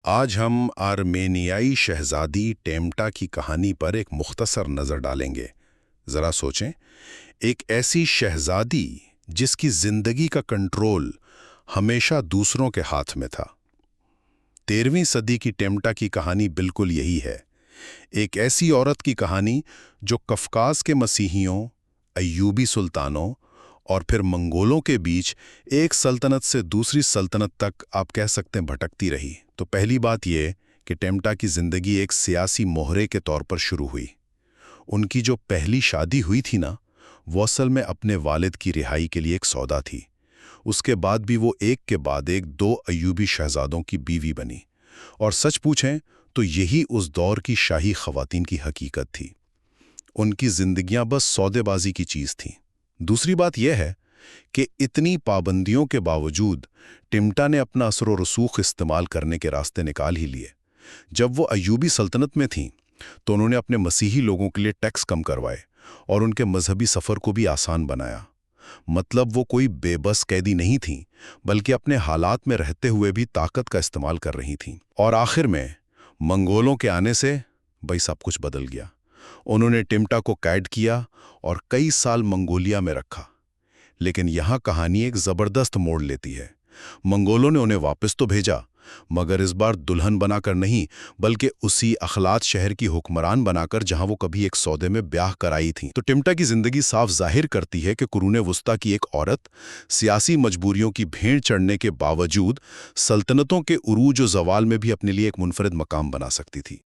آج ہم آرمینیائی شہزادی ٹیمٹا کی کہانی پر ایک مختصر نظر ڈالیں گے۔ ذرا سوچیں، ایک ایسی شہزادی جس کی زندگی کا کنٹرول ہمیشہ دوسروں کے ہاتھ میں تھا۔ 13ویں صدی کی ٹیمٹا کی کہانی بالکل یہی ہے، ایک ایسی عورت کی کہانی جو قفقاز کے مسیحیوں، ایوبی سلطانوں اور پھر منگولوں کے بیچ ایک سلطنت سے دوسری سلطنت تک آپ کہہ سکتے ہیں بھٹکتی رہی۔ تو پہلی بات یہ کہ ٹیمٹا کی زندگی ایک سیاسی مہرے کے طور پر شروع ہوئی۔ ان کی جو پہلی شادی ہوئی تھی نا، وہ اصل میں اپنے والد کی رہائی کے لیے ایک سودا تھی۔ اس کے بعد بھی وہ ایک کے بعد ایک 2 ایوبی شہزادوں کی بیوی بنی، اور سچ پوچھیں تو یہی اس دور کی شاہی خواتین کی حقیقت تھی۔ ان کی زندگیاں بس سودے بازی کی چیز تھیں۔ دوسری بات یہ ہے کہ اتنی پابندیوں کے باوجود ٹیمٹا نے اپنا اثر و رسوخ استعمال کرنے کے راستے نکال ہی لیے۔ جب وہ ایوبی سلطنت میں تھیں تو انہوں نے اپنے مسیحی لوگوں کے لیے ٹیکس کم کروائے اور ان کے مذہبی سفر کو بھی آسان بنایا۔ مطلب وہ کوئی بے بس قیدی نہیں تھیں، بلکہ اپنے حالات میں رہتے ہوئے بھی طاقت کا استعمال کر رہی تھیں۔ اور آخر میں منگولوں کے آنے سے بھئی سب کچھ بدل گیا۔ انہوں نے ٹیمٹا کو قید کیا اور کئی سال منگولیا میں رکھا۔ لیکن یہاں کہانی ایک زبردست موڑ لیتی ہے۔ منگولوں نے انہیں واپس تو بھیجا، مگر اس بار دلہن بنا کر نہیں، بلکہ اسی اخلاط شہر کی حکمران بنا کر جہاں وہ کبھی ایک سودے میں بیاہ کرائی تھیں۔ تو ٹیمٹا کی زندگی صاف ظاہر کرتی ہے کہ قرون وسطیٰ کی ایک عورت سیاسی مجبوریوں کی بھیڑ چڑھنے کے باوجود سلطنتوں کے عروج و زوال میں بھی اپنے لیے ایک منفرد مقام بنا سکتی تھی۔